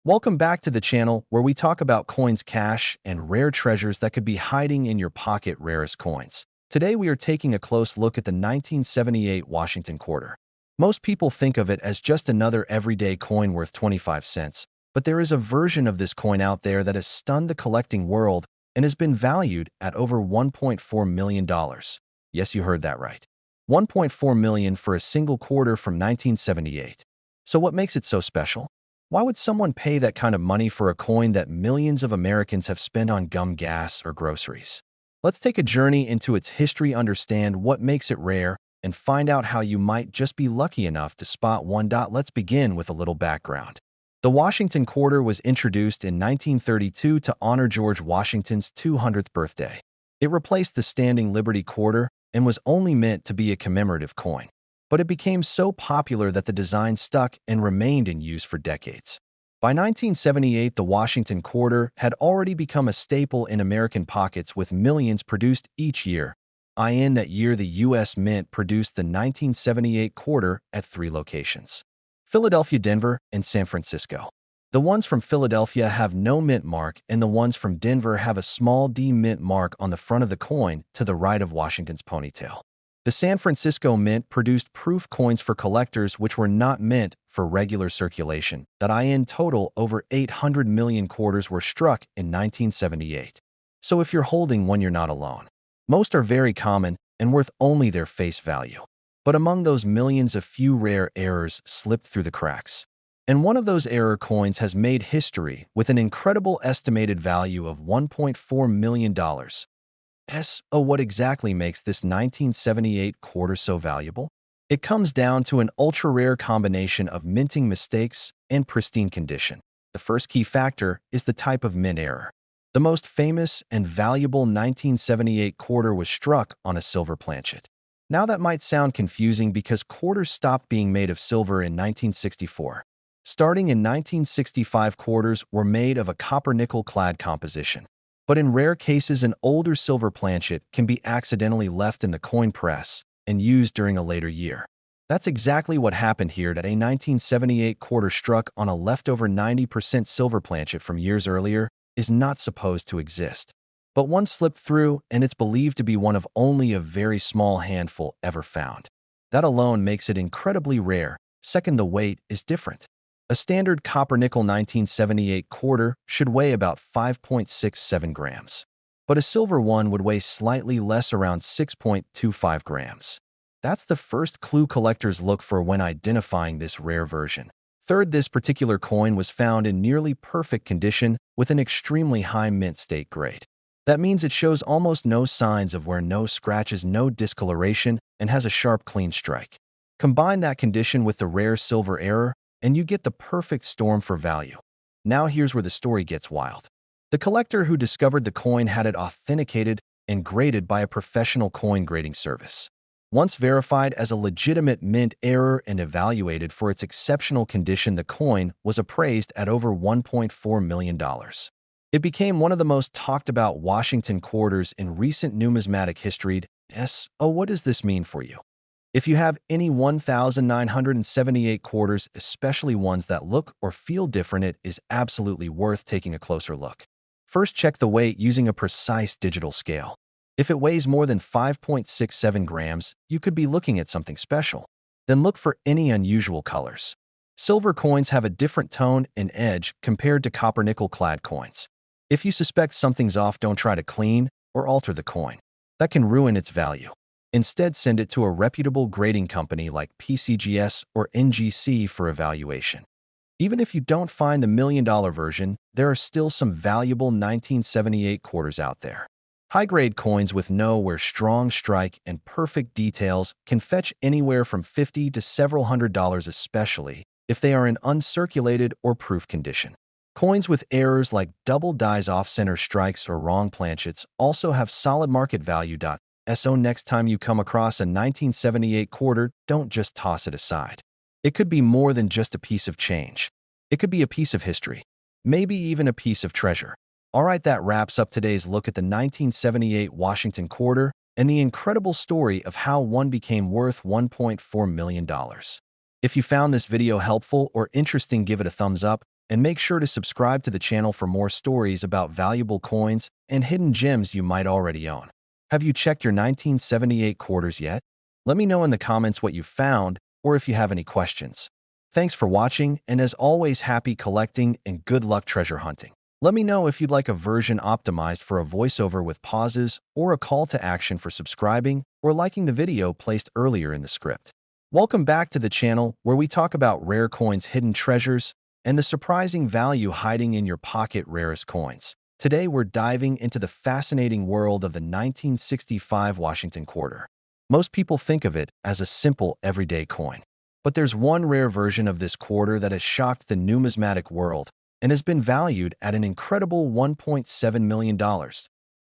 Welcome back to the channel where we talk about coins, cash, and rare treasures that could be hiding in your pocket. Rarest coins. Today we are taking a close look at the 1978 Washington quarter. Most people think of it as just another everyday coin worth 25 cents, but there is a version of this coin out there that has stunned the collecting world and has been valued at over $1.4 million. Yes, you heard that right. 1.4 million for a single quarter from 1978. So what makes it so special? Why would someone pay that kind of money for a coin that millions of Americans have spent on gum, gas, or groceries? Let's take a journey into its history, understand what makes it rare, and find out how you might just be lucky enough to spot one. Let's begin with a little background. The Washington quarter was introduced in 1932 to honor George Washington's 200th birthday. It replaced the standing Liberty quarter and was only meant to be a commemorative coin. But it became so popular that the design stuck and remained in use for decades. By 1978, the Washington quarter had already become a staple in American pockets with millions produced each year. In that year, the U.S. Mint produced the 1978 quarter at 3 locations: Philadelphia, Denver, and San Francisco. The ones from Philadelphia have no mint mark, and the ones from Denver have a small D mint mark on the front of the coin to the right of Washington's ponytail. The San Francisco Mint produced proof coins for collectors which were not meant for regular circulation. In total, over 800 million quarters were struck in 1978. So if you're holding one, you're not alone. Most are very common and worth only their face value. But among those millions, a few rare errors slipped through the cracks. And one of those error coins has made history with an incredible estimated value of $1.4 million. What exactly makes this 1978 quarter so valuable? It comes down to an ultra-rare combination of minting mistakes and pristine condition. The first key factor is the type of mint error. The most famous and valuable 1978 quarter was struck on a silver planchet. Now that might sound confusing because quarters stopped being made of silver in 1964. Starting in 1965, quarters were made of a copper-nickel clad composition. But in rare cases, an older silver planchet can be accidentally left in the coin press and used during a later year. That's exactly what happened here. That a 1978 quarter struck on a leftover 90% silver planchet from years earlier is not supposed to exist. But one slipped through, and it's believed to be one of only a very small handful ever found. That alone makes it incredibly rare. Second, the weight is different. A standard copper-nickel 1978 quarter should weigh about 5.67 grams. But a silver one would weigh slightly less, around 6.25 grams. That's the first clue collectors look for when identifying this rare version. Third, this particular coin was found in nearly perfect condition with an extremely high mint state grade. That means it shows almost no signs of wear, no scratches, no discoloration, and has a sharp, clean strike. Combine that condition with the rare silver error, and you get the perfect storm for value. Now here's where the story gets wild. The collector who discovered the coin had it authenticated and graded by a professional coin grading service. Once verified as a legitimate mint error and evaluated for its exceptional condition, the coin was appraised at over $1.4 million. It became one of the most talked about Washington quarters in recent numismatic history. What does this mean for you? If you have any 1,978 quarters, especially ones that look or feel different, it is absolutely worth taking a closer look. First, check the weight using a precise digital scale. If it weighs more than 5.67 grams, you could be looking at something special. Then look for any unusual colors. Silver coins have a different tone and edge compared to copper-nickel clad coins. If you suspect something's off, don't try to clean or alter the coin. That can ruin its value. Instead, send it to a reputable grading company like PCGS or NGC for evaluation. Even if you don't find the million-dollar version, there are still some valuable 1978 quarters out there. High-grade coins with no wear, strong strike, and perfect details can fetch anywhere from $50 to several $100, especially if they are in uncirculated or proof condition. Coins with errors like double dies, off-center strikes, or wrong planchets also have solid market value. So next time you come across a 1978 quarter, don't just toss it aside. It could be more than just a piece of change. It could be a piece of history, maybe even a piece of treasure. All right, that wraps up today's look at the 1978 Washington quarter and the incredible story of how one became worth $1.4 million. If you found this video helpful or interesting, give it a thumbs up and make sure to subscribe to the channel for more stories about valuable coins and hidden gems you might already own. Have you checked your 1978 quarters yet? Let me know in the comments what you found or if you have any questions. Thanks for watching, and as always, happy collecting and good luck treasure hunting. Let me know if you'd like a version optimized for a voiceover with pauses or a call to action for subscribing or liking the video placed earlier in the script. Welcome back to the channel where we talk about rare coins, hidden treasures, and the surprising value hiding in your pocket rarest coins. Today we're diving into the fascinating world of the 1965 Washington quarter. Most people think of it as a simple everyday coin. But there's one rare version of this quarter that has shocked the numismatic world and has been valued at an incredible $1.7 million.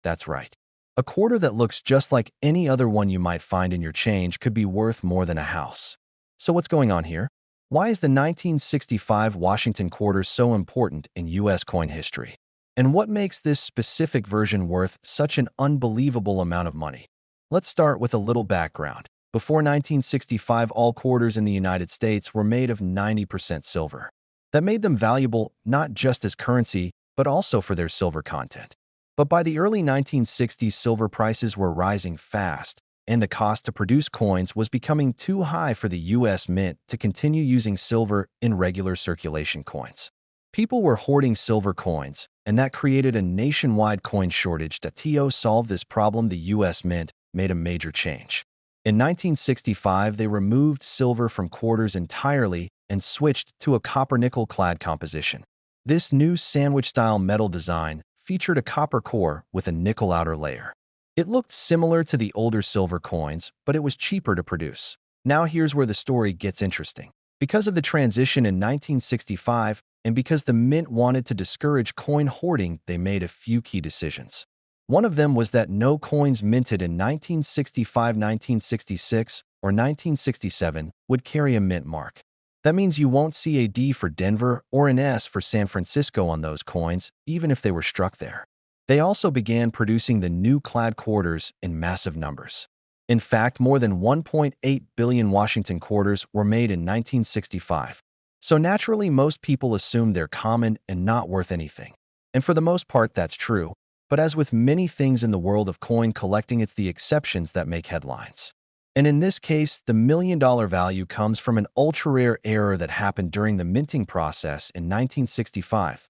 That's right. A quarter that looks just like any other one you might find in your change could be worth more than a house. So what's going on here? Why is the 1965 Washington quarter so important in U.S. coin history? And what makes this specific version worth such an unbelievable amount of money? Let's start with a little background. Before 1965, all quarters in the United States were made of 90% silver. That made them valuable not just as currency, but also for their silver content. But by the early 1960s, silver prices were rising fast, and the cost to produce coins was becoming too high for the U.S. Mint to continue using silver in regular circulation coins. People were hoarding silver coins, and that created a nationwide coin shortage. To solve this problem, the U.S. Mint made a major change. In 1965, they removed silver from quarters entirely and switched to a copper-nickel clad composition. This new sandwich-style metal design featured a copper core with a nickel outer layer. It looked similar to the older silver coins, but it was cheaper to produce. Now here's where the story gets interesting. Because of the transition in 1965, and because the Mint wanted to discourage coin hoarding, they made a few key decisions. One of them was that no coins minted in 1965, 1966, or 1967 would carry a mint mark. That means you won't see a D for Denver or an S for San Francisco on those coins, even if they were struck there. They also began producing the new clad quarters in massive numbers. In fact, more than 1.8 billion Washington quarters were made in 1965. So naturally, most people assume they're common and not worth anything. And for the most part, that's true. But as with many things in the world of coin collecting, it's the exceptions that make headlines. And in this case, the $1 million value comes from an ultra-rare error that happened during the minting process in 1965.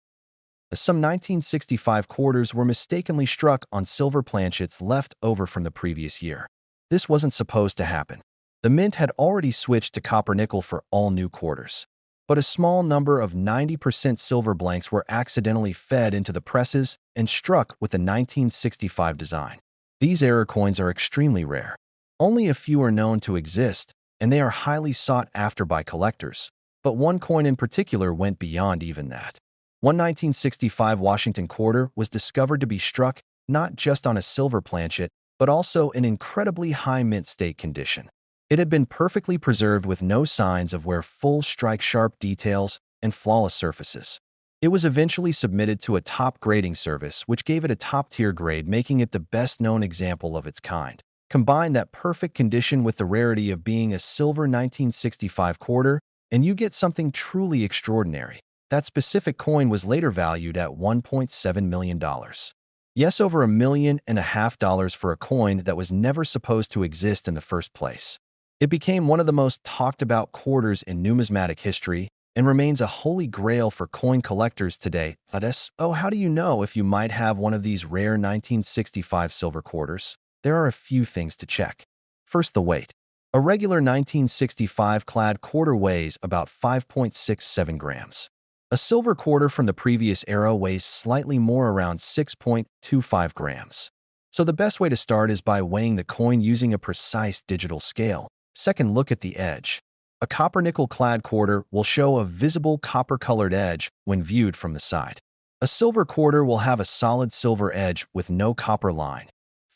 Some 1965 quarters were mistakenly struck on silver planchets left over from the previous year. This wasn't supposed to happen. The Mint had already switched to copper-nickel for all new quarters. But a small number of 90% silver blanks were accidentally fed into the presses and struck with the 1965 design. These error coins are extremely rare. Only a few are known to exist, and they are highly sought after by collectors. But one coin in particular went beyond even that. One 1965 Washington quarter was discovered to be struck not just on a silver planchet, but also in incredibly high mint state condition. It had been perfectly preserved with no signs of wear, full strike sharp details, and flawless surfaces. It was eventually submitted to a top grading service, which gave it a top-tier grade, making it the best-known example of its kind. Combine that perfect condition with the rarity of being a silver 1965 quarter, and you get something truly extraordinary. That specific coin was later valued at $1.7 million. Yes, over $1.5 million for a coin that was never supposed to exist in the first place. It became one of the most talked-about quarters in numismatic history and remains a holy grail for coin collectors today. How do you know if you might have one of these rare 1965 silver quarters? There are a few things to check. First, the weight. A regular 1965 clad quarter weighs about 5.67 grams. A silver quarter from the previous era weighs slightly more, around 6.25 grams. So the best way to start is by weighing the coin using a precise digital scale. Second, look at the edge. A copper-nickel clad quarter will show a visible copper-colored edge when viewed from the side. A silver quarter will have a solid silver edge with no copper line.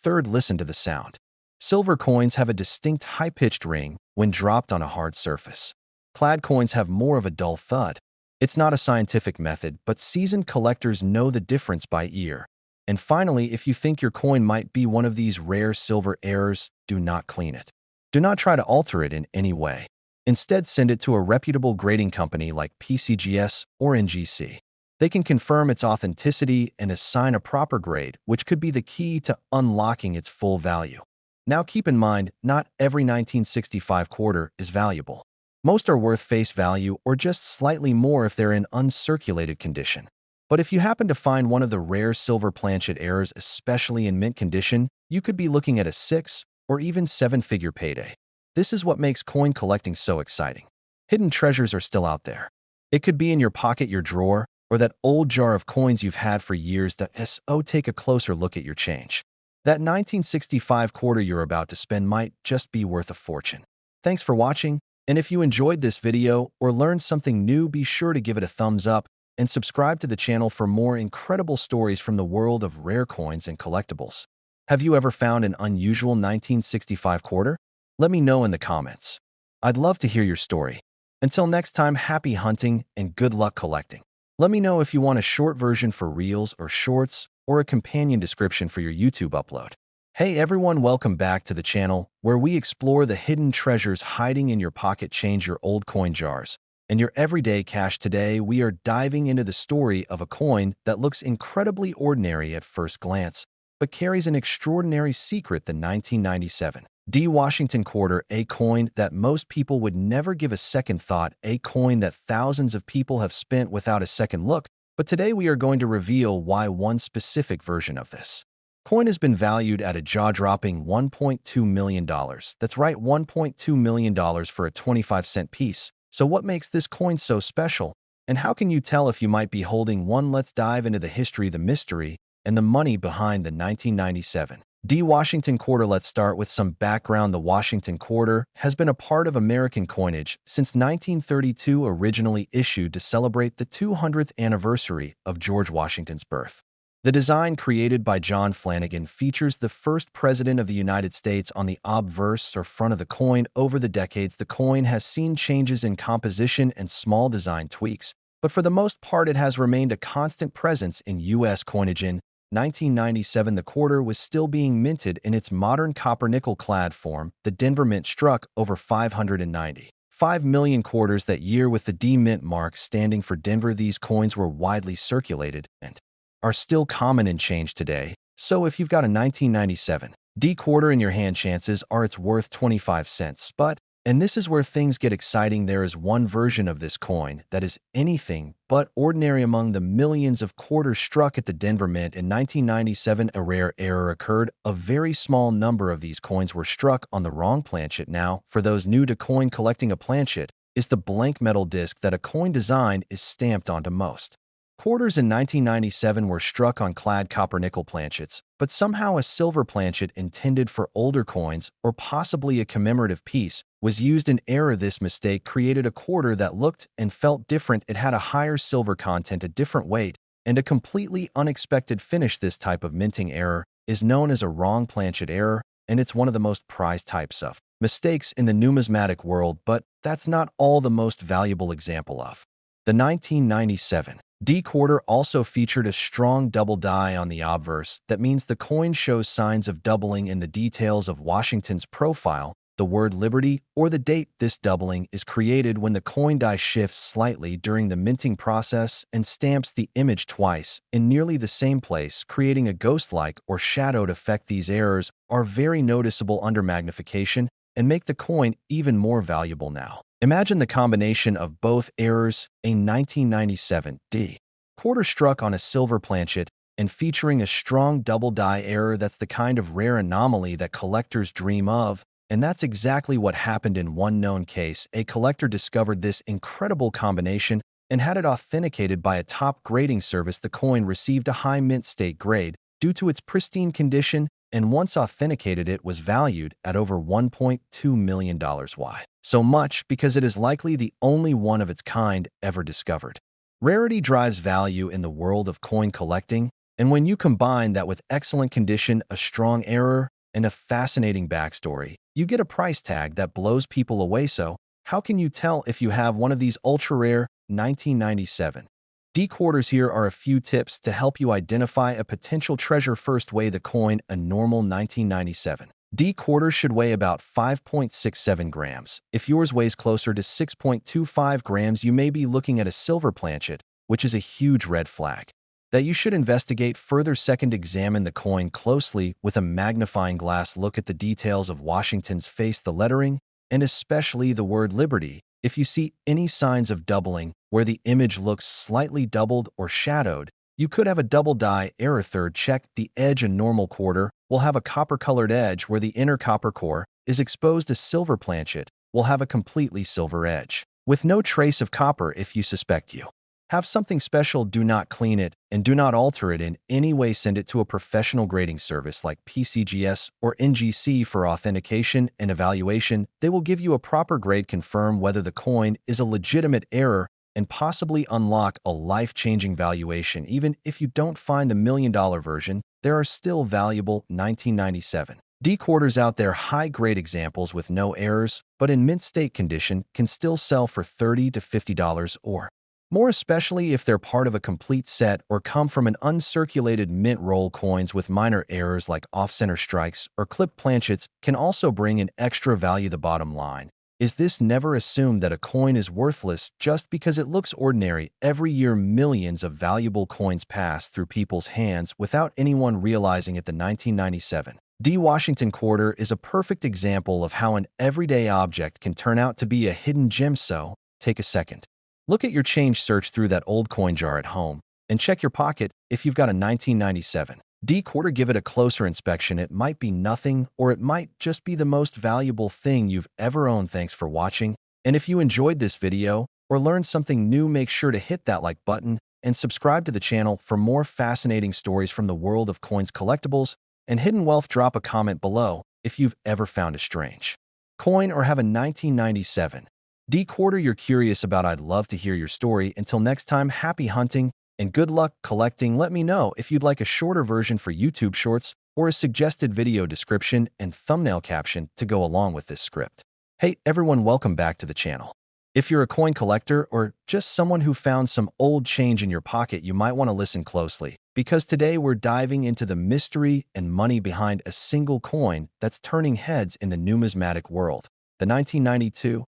Third, listen to the sound. Silver coins have a distinct high-pitched ring when dropped on a hard surface. Clad coins have more of a dull thud. It's not a scientific method, but seasoned collectors know the difference by ear. And finally, if you think your coin might be one of these rare silver errors, do not clean it. Do not try to alter it in any way. Instead, send it to a reputable grading company like PCGS or NGC. They can confirm its authenticity and assign a proper grade, which could be the key to unlocking its full value. Now keep in mind, not every 1965 quarter is valuable. Most are worth face value or just slightly more if they're in uncirculated condition. But if you happen to find one of the rare silver planchet errors, especially in mint condition, you could be looking at a six or even seven-figure payday. This is what makes coin collecting so exciting. Hidden treasures are still out there. It could be in your pocket, your drawer, or that old jar of coins you've had for years. Take a closer look at your change. That 1965 quarter you're about to spend might just be worth a fortune. Thanks for watching, and if you enjoyed this video or learned something new, be sure to give it a thumbs up and subscribe to the channel for more incredible stories from the world of rare coins and collectibles. Have you ever found an unusual 1965 quarter? Let me know in the comments. I'd love to hear your story. Until next time, happy hunting and good luck collecting. Let me know if you want a short version for Reels or Shorts or a companion description for your YouTube upload. Hey everyone, welcome back to the channel where we explore the hidden treasures hiding in your pocket. Change your old coin jars and your everyday cash. Today, we are diving into the story of a coin that looks incredibly ordinary at first glance, but carries an extraordinary secret: the 1997 Washington quarter, a coin that most people would never give a second thought, a coin that thousands of people have spent without a second look. But today we are going to reveal why one specific version of this coin has been valued at a jaw-dropping $1.2 million. That's right, $1.2 million for a 25-cent piece. So what makes this coin so special? And how can you tell if you might be holding one? Let's dive into the history, the mystery, and the money behind the 1997 Washington quarter. Let's start with some background. The Washington quarter has been a part of American coinage since 1932, originally issued to celebrate the 200th anniversary of George Washington's birth. The design, created by John Flanagan, features the first president of the United States on the obverse or front of the coin. Over the decades, the coin has seen changes in composition and small design tweaks, but for the most part, it has remained a constant presence in U.S. coinage. In 1997, the quarter was still being minted in its modern copper-nickel-clad form. The Denver Mint struck over 595 million quarters that year, with the D Mint mark standing for Denver. These coins were widely circulated and are still common in change today. So if you've got a 1997 D quarter in your hand, chances are it's worth 25 cents. And this is where things get exciting, there is one version of this coin that is anything but ordinary. Among the millions of quarters struck at the Denver Mint in 1997, a rare error occurred. A very small number of these coins were struck on the wrong planchet. Now, for those new to coin collecting, a planchet is the blank metal disc that a coin design is stamped onto. Most quarters in 1997 were struck on clad copper-nickel planchets, but somehow a silver planchet intended for older coins, or possibly a commemorative piece, was used in error. This mistake created a quarter that looked and felt different. It had a higher silver content, a different weight, and a completely unexpected finish. This type of minting error is known as a wrong planchet error, and it's one of the most prized types of mistakes in the numismatic world. But that's not all. The most valuable example of the 1997 D quarter also featured a strong double die on the obverse. That means the coin shows signs of doubling in the details of Washington's profile, the word liberty, or the date. This doubling is created when the coin die shifts slightly during the minting process and stamps the image twice in nearly the same place, creating a ghost-like or shadowed effect. These errors are very noticeable under magnification and make the coin even more valuable. Now, imagine the combination of both errors: a 1997 D quarter struck on a silver planchet and featuring a strong double die error. That's the kind of rare anomaly that collectors dream of, and that's exactly what happened in one known case. A collector discovered this incredible combination and had it authenticated by a top grading service. The coin received a high mint state grade due to its pristine condition, and once authenticated, it was valued at over $1.2 million. Why so much? Because it is likely the only one of its kind ever discovered. Rarity drives value in the world of coin collecting, and when you combine that with excellent condition, a strong error, and a fascinating backstory, you get a price tag that blows people away. So, how can you tell if you have one of these ultra-rare 1997 D quarters? Here are a few tips to help you identify a potential treasure. First, weigh the coin. A normal 1997 D quarter should weigh about 5.67 grams. If yours weighs closer to 6.25 grams, you may be looking at a silver planchet, which is a huge red flag that you should investigate further. Second, examine the coin closely with a magnifying glass. Look at the details of Washington's face, the lettering, and especially the word liberty. If you see any signs of doubling, where the image looks slightly doubled or shadowed, you could have a double die error. Third, check the edge. A normal quarter will have a copper-colored edge where the inner copper core is exposed. A silver planchet will have a completely silver edge, with no trace of copper. If you suspect you have something special, do not clean it and do not alter it in any way. Send it to a professional grading service like PCGS or NGC for authentication and evaluation. They will give you a proper grade, confirm whether the coin is a legitimate error, and possibly unlock a life-changing valuation. Even if you don't find the $1 million version, there are still valuable 1997 D quarters out there, high-grade examples with no errors, but in mint state condition, can still sell for $30 to $50 or more, especially if they're part of a complete set or come from an uncirculated mint roll. Coins with minor errors like off-center strikes or clipped planchets can also bring in extra value. The bottom line is this: never assume that a coin is worthless just because it looks ordinary. Every year, millions of valuable coins pass through people's hands without anyone realizing it. The 1997 D Washington quarter is a perfect example of how an everyday object can turn out to be a hidden gem. So, take a second. Look at your change, search through that old coin jar at home, and check your pocket. If you've got a 1997 D quarter, give it a closer inspection. It might be nothing, or it might just be the most valuable thing you've ever owned. Thanks for watching, and if you enjoyed this video or learned something new, make sure to hit that like button and subscribe to the channel for more fascinating stories from the world of coins, collectibles, and hidden wealth. Drop a comment below if you've ever found a strange coin or have a 1997 D quarter you're curious about. I'd love to hear your story. Until next time, happy hunting and good luck collecting. Let me know if you'd like a shorter version for YouTube Shorts or a suggested video description and thumbnail caption to go along with this script. Hey everyone, welcome back to the channel. If you're a coin collector or just someone who found some old change in your pocket, you might want to listen closely, because today we're diving into the mystery and money behind a single coin that's turning heads in the numismatic world, the 1992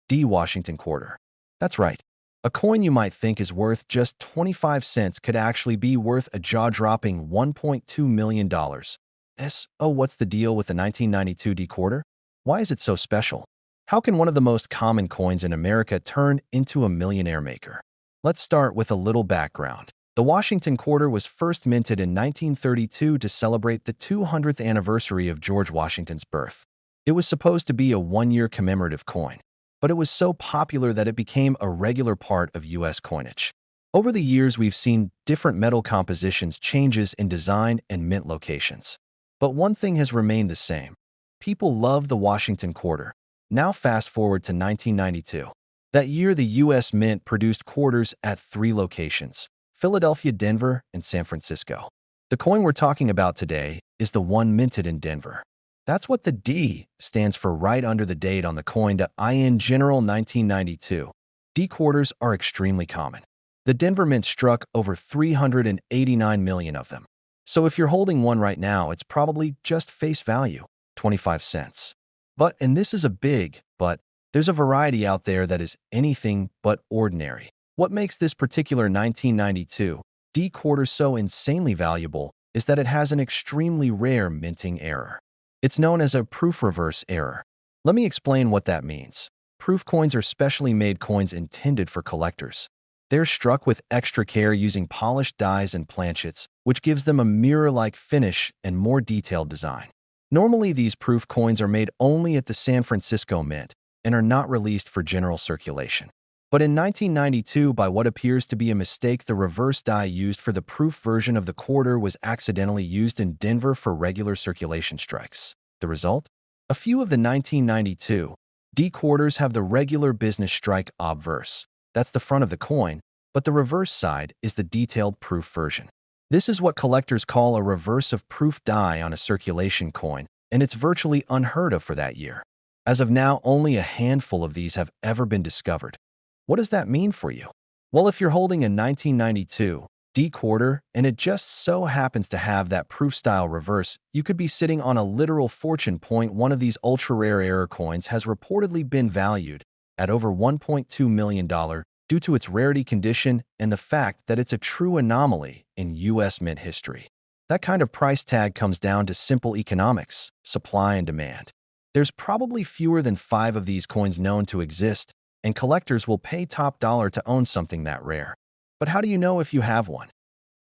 D Washington quarter. That's right. A coin you might think is worth just 25 cents could actually be worth a jaw-dropping $1.2 million. Oh, what's the deal with the 1992 D quarter? Why is it so special? How can one of the most common coins in America turn into a millionaire maker? Let's start with a little background. The Washington quarter was first minted in 1932 to celebrate the 200th anniversary of George Washington's birth. It was supposed to be a one-year commemorative coin, but it was so popular that it became a regular part of U.S. coinage. Over the years, we've seen different metal compositions, changes in design, and mint locations. But one thing has remained the same. People love the Washington quarter. Now fast forward to 1992. That year, the U.S. Mint produced quarters at 3 locations: Philadelphia, Denver, and San Francisco. The coin we're talking about today is the one minted in Denver. That's what the D stands for right under the date on the coin. In general, 1992 D quarters are extremely common. The Denver Mint struck over 389 million of them. So if you're holding one right now, it's probably just face value, 25 cents. But, and this is a big but, there's a variety out there that is anything but ordinary. What makes this particular 1992 D quarter so insanely valuable is that it has an extremely rare minting error. It's known as a proof reverse error. Let me explain what that means. Proof coins are specially made coins intended for collectors. They're struck with extra care using polished dies and planchets, which gives them a mirror-like finish and more detailed design. Normally, these proof coins are made only at the San Francisco Mint and are not released for general circulation. But in 1992, by what appears to be a mistake, the reverse die used for the proof version of the quarter was accidentally used in Denver for regular circulation strikes. The result? A few of the 1992 D quarters have the regular business strike obverse. That's the front of the coin, but the reverse side is the detailed proof version. This is what collectors call a reverse of proof die on a circulation coin, and it's virtually unheard of for that year. As of now, only a handful of these have ever been discovered. What does that mean for you? Well, if you're holding a 1992 D quarter, and it just so happens to have that proof-style reverse, you could be sitting on a literal fortune point. One of these ultra-rare error coins has reportedly been valued at over $1.2 million due to its rarity condition and the fact that it's a true anomaly in U.S. mint history. That kind of price tag comes down to simple economics, supply and demand. There's probably fewer than 5 of these coins known to exist, and collectors will pay top dollar to own something that rare. But how do you know if you have one?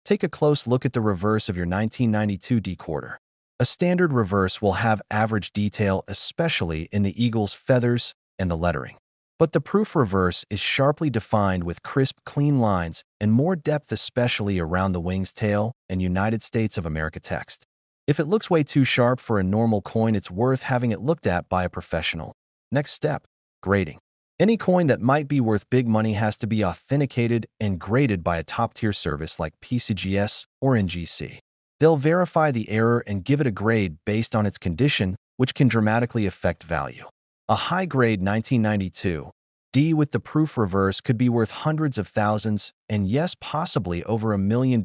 Take a close look at the reverse of your 1992 D quarter. A standard reverse will have average detail, especially in the eagle's feathers and the lettering. But the proof reverse is sharply defined with crisp, clean lines and more depth, especially around the wing's tail and United States of America text. If it looks way too sharp for a normal coin, it's worth having it looked at by a professional. Next step, grading. Any coin that might be worth big money has to be authenticated and graded by a top-tier service like PCGS or NGC. They'll verify the error and give it a grade based on its condition, which can dramatically affect value. A high-grade 1992 D with the proof reverse could be worth hundreds of thousands and yes, possibly over $1 million.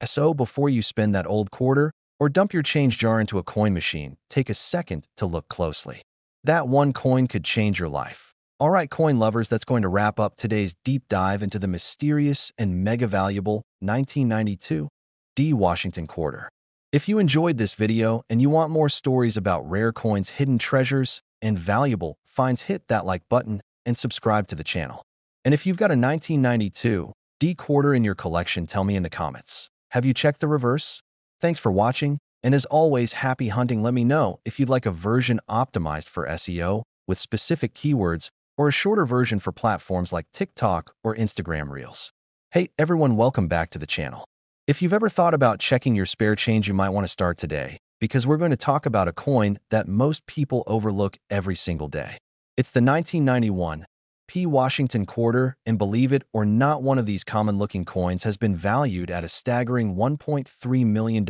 So before you spend that old quarter or dump your change jar into a coin machine, take a second to look closely. That one coin could change your life. All right, coin lovers, that's going to wrap up today's deep dive into the mysterious and mega valuable 1992 D Washington quarter. If you enjoyed this video and you want more stories about rare coins, hidden treasures, and valuable finds, hit that like button and subscribe to the channel. And if you've got a 1992 D quarter in your collection, tell me in the comments. Have you checked the reverse? Thanks for watching, and as always, happy hunting. Let me know if you'd like a version optimized for SEO with specific keywords, or a shorter version for platforms like TikTok or Instagram Reels. Hey everyone, welcome back to the channel. If you've ever thought about checking your spare change, you might want to start today, because we're going to talk about a coin that most people overlook every single day. It's the 1991 P Washington quarter, and believe it or not, one of these common-looking coins has been valued at a staggering $1.3 million.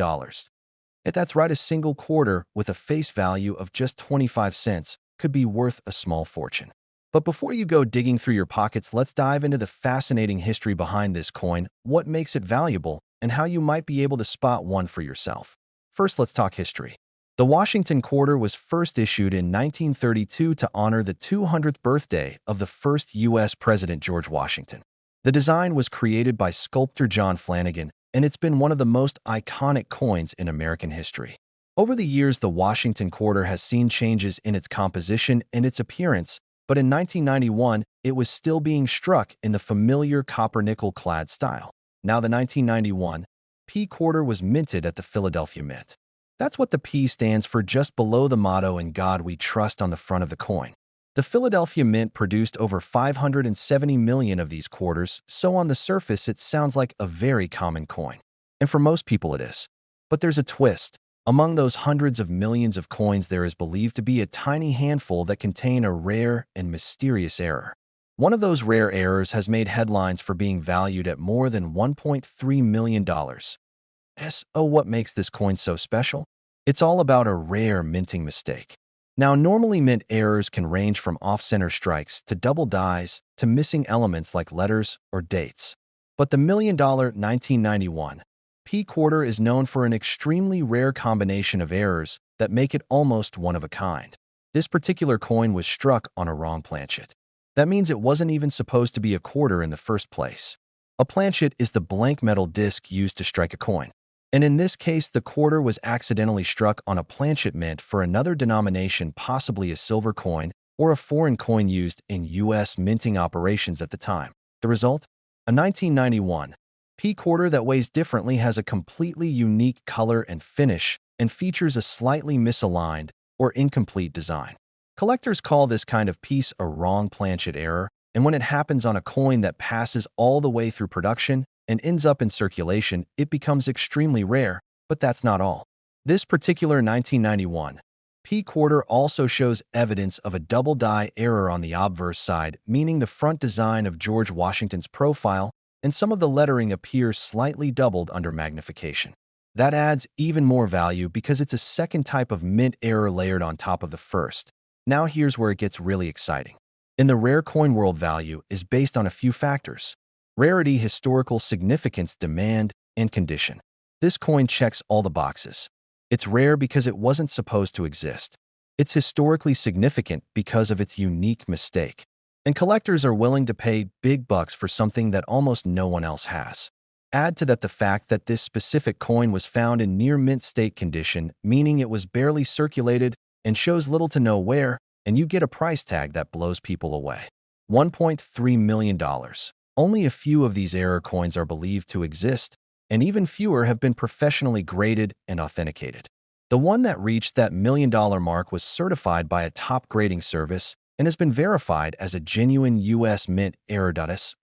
That's right, a single quarter with a face value of just 25 cents could be worth a small fortune. But before you go digging through your pockets, let's dive into the fascinating history behind this coin, what makes it valuable, and how you might be able to spot one for yourself. First, let's talk history. The Washington quarter was first issued in 1932 to honor the 200th birthday of the first U.S. President George Washington. The design was created by sculptor John Flanagan, and it's been one of the most iconic coins in American history. Over the years, the Washington quarter has seen changes in its composition and its appearance, but in 1991, it was still being struck in the familiar copper-nickel-clad style. Now, the 1991 P quarter was minted at the Philadelphia Mint. That's what the P stands for, just below the motto "In God We Trust" on the front of the coin. The Philadelphia Mint produced over 570 million of these quarters, so on the surface it sounds like a very common coin. And for most people it is. But there's a twist. Among those hundreds of millions of coins, there is believed to be a tiny handful that contain a rare and mysterious error. One of those rare errors has made headlines for being valued at more than $1.3 million. What makes this coin so special? It's all about a rare minting mistake. Now, normally mint errors can range from off-center strikes to double dies to missing elements like letters or dates. But the $1 million 1991 P quarter is known for an extremely rare combination of errors that make it almost one of a kind. This particular coin was struck on a wrong planchet. That means it wasn't even supposed to be a quarter in the first place. A planchet is the blank metal disc used to strike a coin. And in this case, the quarter was accidentally struck on a planchet mint for another denomination, possibly a silver coin or a foreign coin used in U.S. minting operations at the time. The result? A 1991 P quarter that weighs differently, has a completely unique color and finish, and features a slightly misaligned or incomplete design. Collectors call this kind of piece a wrong planchet error, and when it happens on a coin that passes all the way through production and ends up in circulation, it becomes extremely rare. But that's not all. This particular 1991 P quarter also shows evidence of a double die error on the obverse side, meaning the front design of George Washington's profile and some of the lettering appear slightly doubled under magnification. That adds even more value because it's a second type of mint error layered on top of the first. Now here's where it gets really exciting. In the rare coin world, value is based on a few factors: Rarity, historical significance, demand, and condition. This coin checks all the boxes. It's rare because it wasn't supposed to exist. It's historically significant because of its unique mistake. And collectors are willing to pay big bucks for something that almost no one else has. Add to that the fact that this specific coin was found in near mint state condition, meaning it was barely circulated and shows little to no wear, and you get a price tag that blows people away. $1.3 million. Only a few of these error coins are believed to exist, and even fewer have been professionally graded and authenticated. The one that reached that $1 million mark was certified by a top grading service and has been verified as a genuine U.S. Mint error.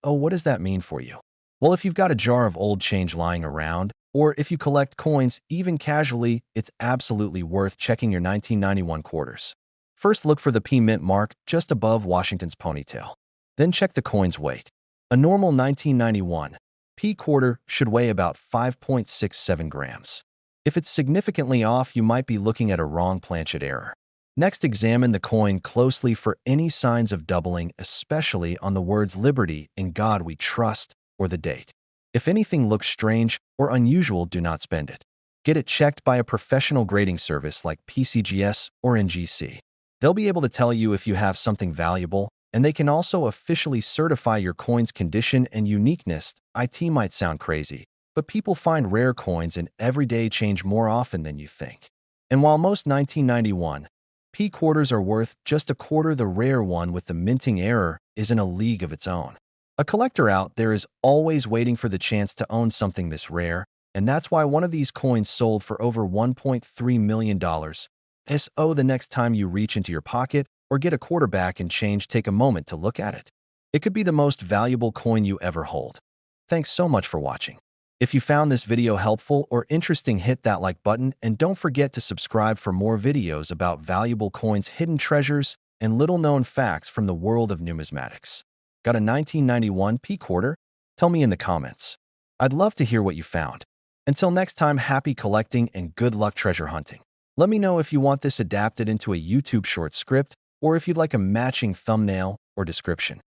Oh, what does that mean for you? Well, if you've got a jar of old change lying around, or if you collect coins even casually, it's absolutely worth checking your 1991 quarters. First, look for the P Mint mark just above Washington's ponytail. Then check the coin's weight. A normal 1991 P quarter should weigh about 5.67 grams. If it's significantly off, you might be looking at a wrong planchet error. Next, examine the coin closely for any signs of doubling, especially on the words "Liberty, in God we trust," or the date. If anything looks strange or unusual, do not spend it. Get it checked by a professional grading service like PCGS or NGC. They'll be able to tell you if you have something valuable, and they can also officially certify your coin's condition and uniqueness. It might sound crazy, but people find rare coins in everyday change more often than you think. And while most 1991 P quarters are worth just a quarter, the rare one with the minting error is in a league of its own. A collector out there is always waiting for the chance to own something this rare, and that's why one of these coins sold for over $1.3 million. So the next time you reach into your pocket or get a quarter back in change, take a moment to look at it. It could be the most valuable coin you ever hold. Thanks so much for watching. If you found this video helpful or interesting, hit that like button and don't forget to subscribe for more videos about valuable coins, hidden treasures, and little-known facts from the world of numismatics. Got a 1991 P quarter? Tell me in the comments. I'd love to hear what you found. Until next time, happy collecting and good luck treasure hunting. Let me know if you want this adapted into a YouTube short script or if you'd like a matching thumbnail or description.